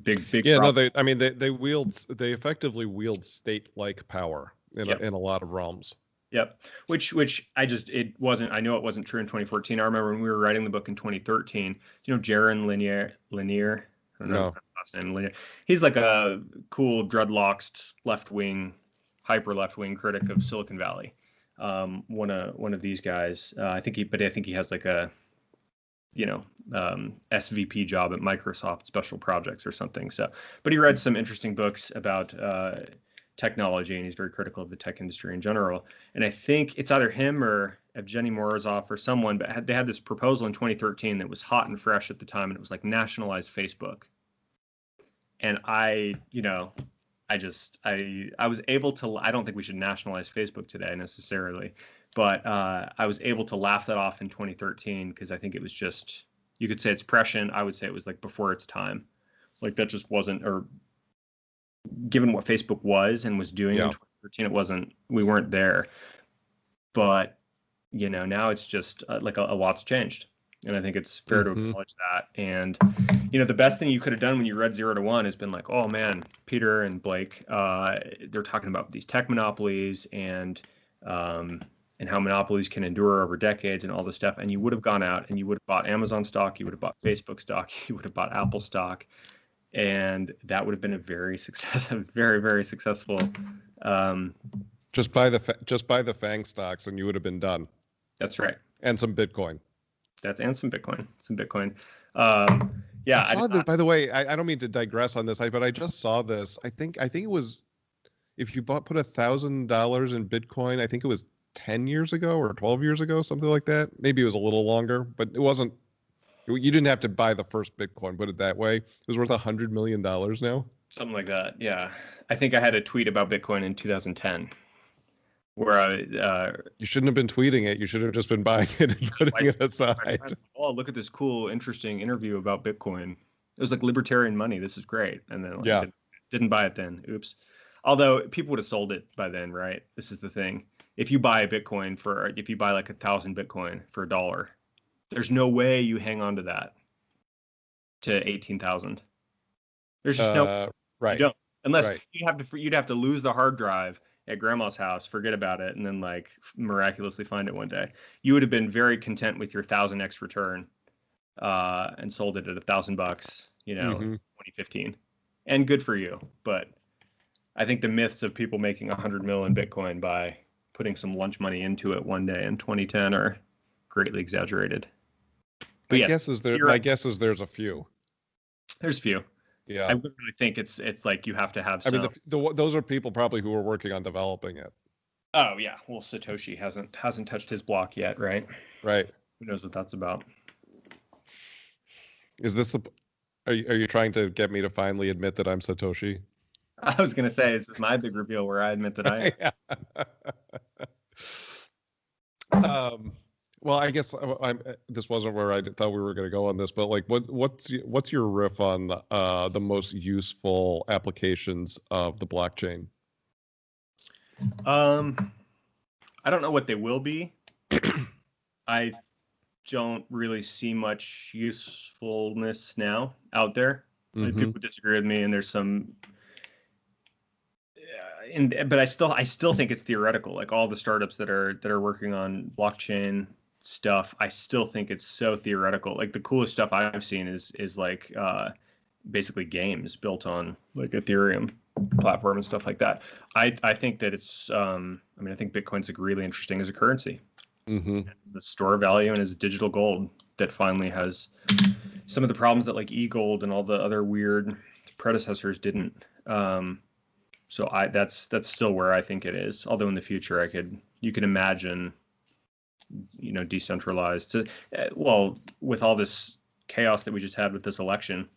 Big. Yeah, problem. No, they effectively wield state-like power in a lot of realms. Yep. Which it wasn't. I know it wasn't true in 2014. I remember when we were writing the book in 2013. You know, Jaron Lanier. I don't know his last name. Lanier. He's like a cool dreadlocked hyper left-wing critic of Silicon Valley. One of these guys. I think he has like a, you know, SVP job at Microsoft Special Projects or something. So, but he read some interesting books about technology, and he's very critical of the tech industry in general. And I think it's either him or Evgeny Morozov or someone, but they had this proposal in 2013 that was hot and fresh at the time, and it was like nationalize Facebook. And I was able to, I don't think we should nationalize Facebook today necessarily, but I was able to laugh that off in 2013 because I think it was just, you could say it's prescient. I would say it was like before its time. Like that just wasn't, or given what Facebook was and was doing in 2013, we weren't there. But, you know, now it's just like a lot's changed. And I think it's fair to acknowledge that. And, you know, the best thing you could have done when you read 0 to 1 has been like, oh man, Peter and Blake, they're talking about these tech monopolies and how monopolies can endure over decades and all this stuff. And you would have gone out and you would have bought Amazon stock, you would have bought Facebook stock, you would have bought Apple stock. And that would have been a very, very successful. Just buy the FANG stocks, and you would have been done. That's right. And some Bitcoin. And some Bitcoin. I saw this, by the way. I don't mean to digress on this, but I just saw this. I think it was, if you put $1,000 in Bitcoin, I think it was 10 years ago or 12 years ago, something like that. Maybe it was a little longer, but it wasn't. You didn't have to buy the first Bitcoin, put it that way. It was worth $100 million now. Something like that, yeah. I think I had a tweet about Bitcoin in 2010 where you shouldn't have been tweeting it. You should have just been buying it and putting it aside. Oh, look at this cool, interesting interview about Bitcoin. It was like libertarian money. This is great. And then didn't buy it then. Oops. Although people would have sold it by then, right? This is the thing. If you buy like 1,000 Bitcoin for $1, there's no way you hang on to that to 18,000. There's just no right. You don't, unless you'd have to lose the hard drive at grandma's house, forget about it, and then like miraculously find it one day. You would have been very content with your 1,000x return, and sold it at $1,000, you know, in 2015, and good for you. But I think the myths of people making 100 million in Bitcoin by putting some lunch money into it one day in 2010 are greatly exaggerated. But my guess is there's a few. There's a few. Yeah. I really think it's like you have to have some. I mean, those are people probably who are working on developing it. Oh yeah. Well, Satoshi hasn't touched his block yet, right? Right. Who knows what that's about? Is this are you trying to get me to finally admit that I'm Satoshi? I was gonna say this is my big reveal where I admit that I am. Well, I guess this wasn't where I thought we were going to go on this, but like, what's your riff on the most useful applications of the blockchain? I don't know what they will be. I don't really see much usefulness now out there. Like, people disagree with me, and there's some but I still think it's theoretical. Like all the startups that are working on blockchain stuff, I still think it's so theoretical. Like the coolest stuff I've seen is like basically games built on like Ethereum platform and stuff like that. I think that it's I think Bitcoin's like really interesting as a currency. Mm-hmm. The store of value and is digital gold that finally has some of the problems that like e-gold and all the other weird predecessors didn't. So that's still where I think it is. Although in the future you can imagine, decentralized. Well, with all this chaos that we just had with this election,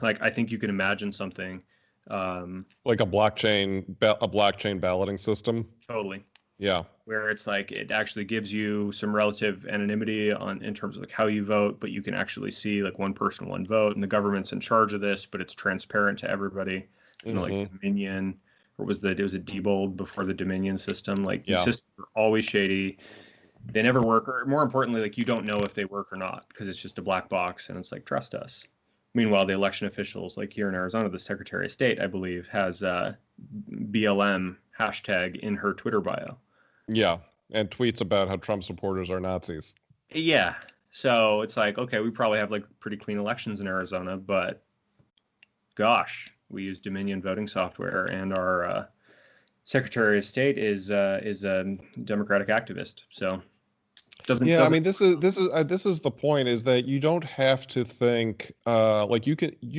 like I think you can imagine something like a blockchain balloting system. Totally. Yeah. Where it's like it actually gives you some relative anonymity in terms of like how you vote, but you can actually see like one person, one vote, and the government's in charge of this, but it's transparent to everybody. Like Dominion, or it was a Diebold before the Dominion system. Like these systems are always shady. They never work, or more importantly, like you don't know if they work or not because it's just a black box, and it's like trust us. Meanwhile, the election officials, like here in Arizona, the Secretary of State, I believe, has BLM hashtag in her Twitter bio. Yeah, and tweets about how Trump supporters are Nazis. Yeah, so it's like, okay, we probably have like pretty clean elections in Arizona, but gosh, we use Dominion voting software, and our Secretary of State is a Democratic activist. So I mean, this is the point, is that you don't have to think like you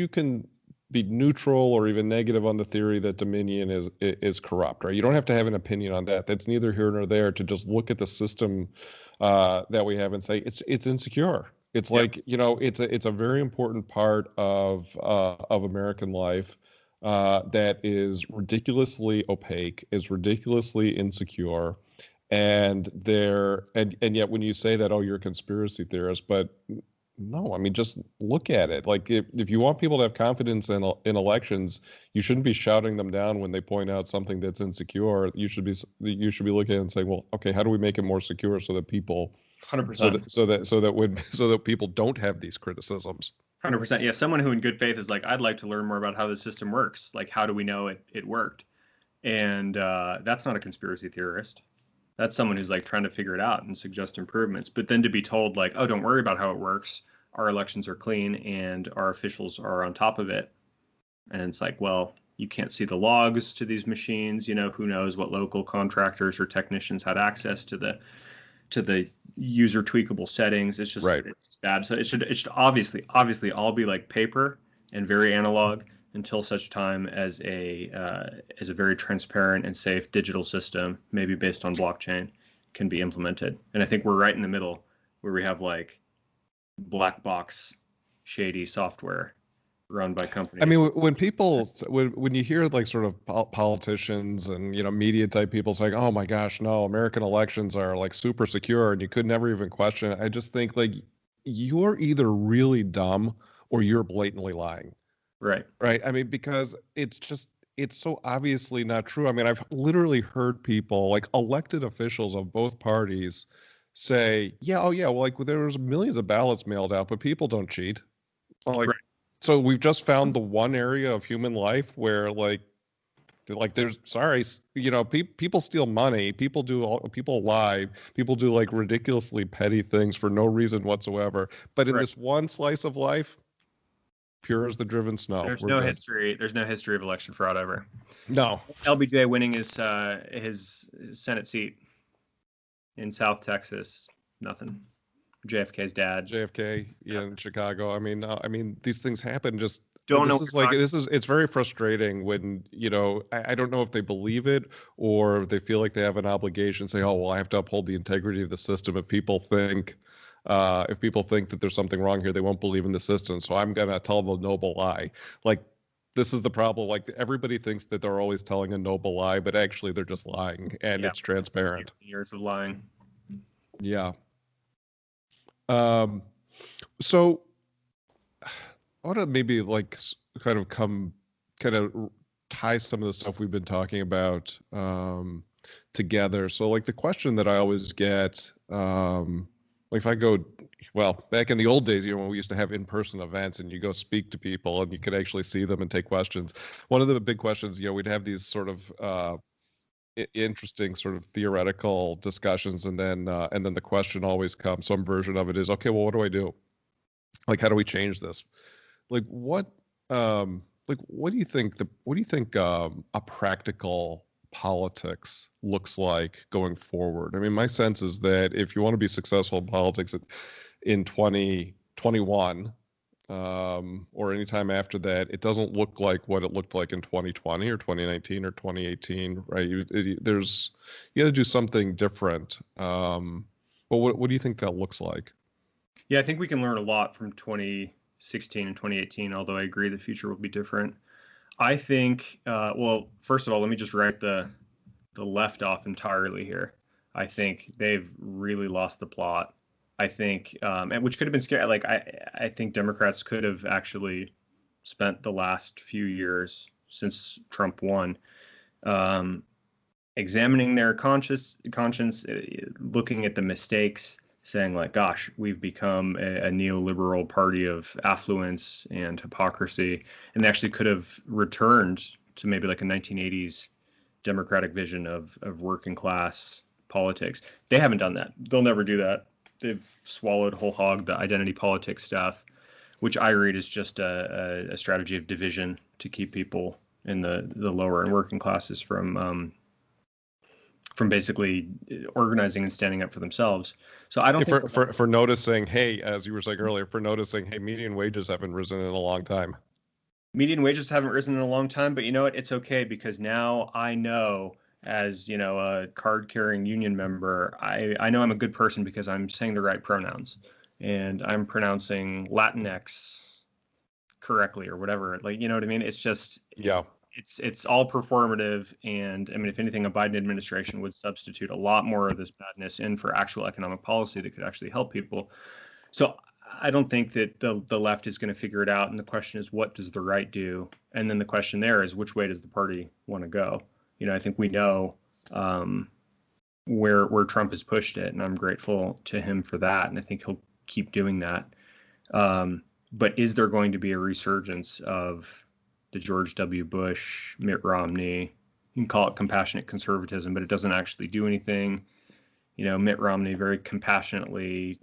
can be neutral or even negative on the theory that Dominion is corrupt, right? You don't have to have an opinion on that. That's neither here nor there. To just look at the system that we have and say it's insecure. It's like, it's a very important part of American life that is ridiculously opaque, is ridiculously insecure. And yet when you say that, oh, you're a conspiracy theorist, but no, I mean, just look at it. Like if you want people to have confidence in elections, you shouldn't be shouting them down when they point out something that's insecure. You should be looking at it and saying, well, okay, how do we make it more secure so that people 100%. so that people don't have these criticisms. 100%. Yeah, someone who in good faith is like, I'd like to learn more about how the system works. Like, how do we know it worked? And that's not a conspiracy theorist. That's someone who's like trying to figure it out and suggest improvements. But then to be told like, oh, don't worry about how it works. Our elections are clean and our officials are on top of it. And it's like, well, you can't see the logs to these machines. Who knows what local contractors or technicians had access to the user tweakable settings. It's just, right. It's bad. So it should obviously all be like paper and very analog until such time as a very transparent and safe digital system, maybe based on blockchain, can be implemented. And I think we're right in the middle where we have like black box shady software run by companies. I mean, when you hear like sort of politicians and media type people saying, "Oh my gosh, no, American elections are like super secure and you could never even question it," I just think like you're either really dumb or you're blatantly lying. Right. Right. I mean, because it's so obviously not true. I mean, I've literally heard people, like elected officials of both parties, say, "Yeah, oh yeah, well, like there was millions of ballots mailed out, but people don't cheat." Well, like. Right. So we've just found the one area of human life where like there's people steal money, people lie, people do like ridiculously petty things for no reason whatsoever. But in this one slice of life, pure as the driven snow. There's no history of election fraud ever. No. LBJ winning his Senate seat in South Texas, nothing. JFK's dad. JFK in Chicago. I mean, these things happen. Just don't know. It's very frustrating when I don't know if they believe it or they feel like they have an obligation. Say, oh well, I have to uphold the integrity of the system. If people think that there's something wrong here, they won't believe in the system. So I'm gonna tell the noble lie. Like this is the problem. Like everybody thinks that they're always telling a noble lie, but actually they're just lying, and it's transparent. Years of lying. Yeah. So I want to maybe like kind of tie some of the stuff we've been talking about together. So like the question that I always get, like if I go well, back in the old days, when we used to have in-person events and you go speak to people and you could actually see them and take questions. One of the big questions, we'd have these sort of interesting sort of theoretical discussions, and then the question always comes. Some version of it is, okay, well, what do I do? Like, how do we change this? Like, what do you think a practical politics looks like going forward? I mean, my sense is that if you want to be successful in politics in 2021, or anytime after that, it doesn't look like what it looked like in 2020 or 2019 or 2018, right? You got to do something different. But what do you think that looks like? Yeah, I think we can learn a lot from 2016 and 2018, although I agree the future will be different. I think, well, first of all, let me just write the left off entirely here. I think they've really lost the plot. I think, and which could have been scary. Like, I think Democrats could have actually spent the last few years since Trump won, examining their conscience, looking at the mistakes, saying like, gosh, we've become a neoliberal party of affluence and hypocrisy, and they actually could have returned to maybe like a 1980s democratic vision of working class politics. They haven't done that. They'll never do that. They've swallowed whole hog the identity politics stuff, which I read is just a strategy of division to keep people in the lower and working classes from basically organizing and standing up for themselves. So I don't think for noticing, hey, as you were saying earlier, for noticing, hey, median wages haven't risen in a long time. Median wages haven't risen in a long time, but you know what? It's okay, because now I know, as a card-carrying union member, I know I'm a good person because I'm saying the right pronouns and I'm pronouncing Latinx correctly or whatever. Like, you know what I mean? It's just, yeah. It's all performative, and I mean, if anything, a Biden administration would substitute a lot more of this madness in for actual economic policy that could actually help people. So I don't think that the left is going to figure it out, and the question is, what does the right do? And then the question there is, which way does the party want to go? I think we know where Trump has pushed it, and I'm grateful to him for that, and I think he'll keep doing that. But is there going to be a resurgence of the George W. Bush, Mitt Romney? You can call it compassionate conservatism, but it doesn't actually do anything. Mitt Romney very compassionately